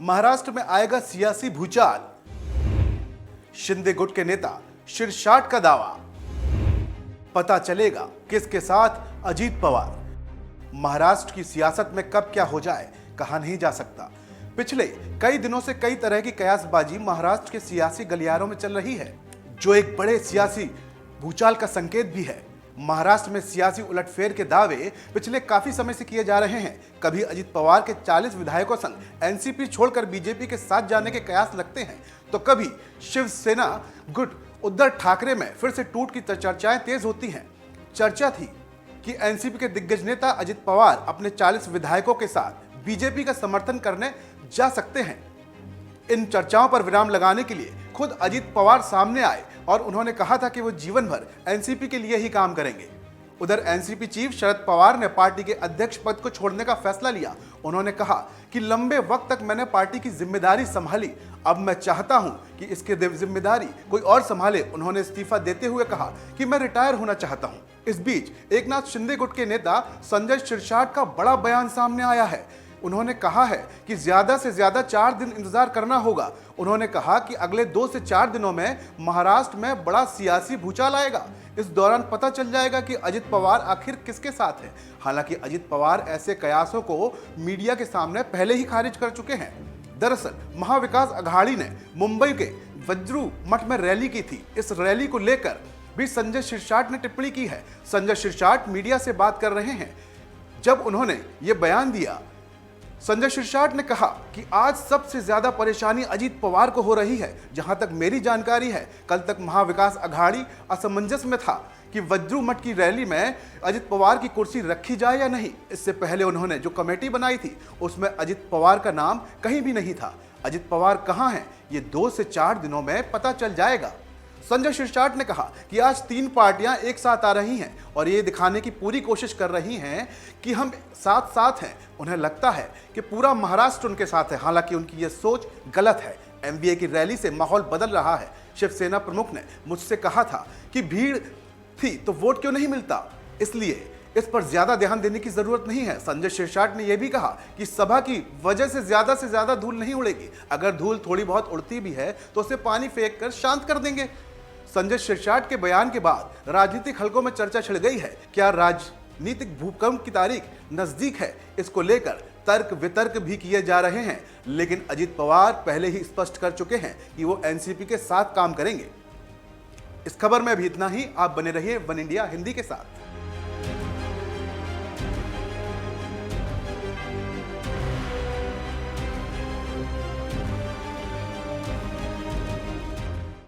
महाराष्ट्र में आएगा सियासी भूचाल, शिंदे गुट के नेता शिरसाट का दावा। पता चलेगा किसके साथ अजीत पवार। महाराष्ट्र की सियासत में कब क्या हो जाए कहा नहीं जा सकता। पिछले कई दिनों से कई तरह की कयासबाजी महाराष्ट्र के सियासी गलियारों में चल रही है, जो एक बड़े सियासी भूचाल का संकेत भी है। महाराष्ट्र में सियासी उलटफेर के दावे पिछले काफी समय से किए जा रहे हैं। कभी अजीत पवार के 40 विधायकों संग एनसीपी छोड़कर बीजेपी के साथ जाने के कयास लगते हैं, तो कभी शिवसेना गुट उद्धव ठाकरे में फिर से टूट की चर्चाएं तेज होती हैं। चर्चा थी कि एनसीपी के दिग्गज नेता अजीत पवार अपने 40 विधायकों के साथ बीजेपी का समर्थन करने जा सकते हैं। इन चर्चाओं पर विराम लगाने के लिए खुद अजीत पवार सामने आए और उन्होंने कहा था कि वो जीवन भर एनसीपी के लिए ही काम करेंगे। उधर एनसीपी चीफ शरद पवार ने पार्टी के अध्यक्ष पद को छोड़ने का फैसला लिया। उन्होंने कहा कि लंबे वक्त तक मैंने पार्टी की जिम्मेदारी संभाली, अब मैं चाहता हूं कि इसकी जिम्मेदारी कोई और संभाले। उन्होंने इस्तीफा देते हुए कहा कि मैं रिटायर होना चाहता हूं। इस बीच एकनाथ शिंदे गुट के नेता संजय शिरसाट का बड़ा बयान सामने आया है। उन्होंने कहा है कि ज्यादा से ज्यादा 4 दिन इंतजार करना होगा। उन्होंने कहा कि अगले 2 से 4 दिनों में महाराष्ट्र में बड़ा सियासी भूचाल आएगा। इस दौरान पता चल जाएगा कि अजीत पवार आखिर किसके साथ है। हालांकि अजीत पवार ऐसे कयासों को मीडिया के सामने पहले ही खारिज कर चुके हैं। दरअसल महाविकास अघाड़ी ने मुंबई के वज्रू मठ में रैली की थी। इस रैली को लेकर भी संजय शिरसाट ने टिप्पणी की है। संजय शिरसाट मीडिया से बात कर रहे हैं। जब उन्होंने ये बयान दिया, संजय शिरसाट ने कहा कि आज सबसे ज्यादा परेशानी अजीत पवार को हो रही है। जहां तक मेरी जानकारी है, कल तक महाविकास अघाड़ी असमंजस में था कि वज्रू मठ की रैली में अजीत पवार की कुर्सी रखी जाए या नहीं। इससे पहले उन्होंने जो कमेटी बनाई थी उसमें अजीत पवार का नाम कहीं भी नहीं था। अजीत पवार कहां हैं, ये 2 से 4 दिनों में पता चल जाएगा। संजय शिरसाट ने कहा कि आज 3 पार्टियां एक साथ आ रही हैं और ये दिखाने की पूरी कोशिश कर रही हैं कि हम साथ साथ हैं। उन्हें लगता है कि पूरा महाराष्ट्र उनके साथ है। हालांकि उनकी ये सोच गलत है। एमवीए की रैली से माहौल बदल रहा है। शिवसेना प्रमुख ने मुझसे कहा था कि भीड़ थी तो वोट क्यों नहीं मिलता, इसलिए इस पर ज्यादा ध्यान देने की जरूरत नहीं है। संजय शिरसाट ने यह भी कहा कि सभा की वजह से ज्यादा धूल नहीं उड़ेगी। अगर धूल थोड़ी बहुत उड़ती भी है तो उसे पानी फेंक कर शांत कर देंगे। संजय शिरसाट के बयान के बाद राजनीतिक हलकों में चर्चा छिड़ गई है। क्या राजनीतिक भूकंप की तारीख नजदीक है? इसको लेकर तर्क वितर्क भी किए जा रहे हैं, लेकिन अजीत पवार पहले ही स्पष्ट कर चुके हैं कि वो एनसीपी के साथ काम करेंगे। इस खबर में अभी इतना ही। आप बने रहिए वन इंडिया हिंदी के साथ।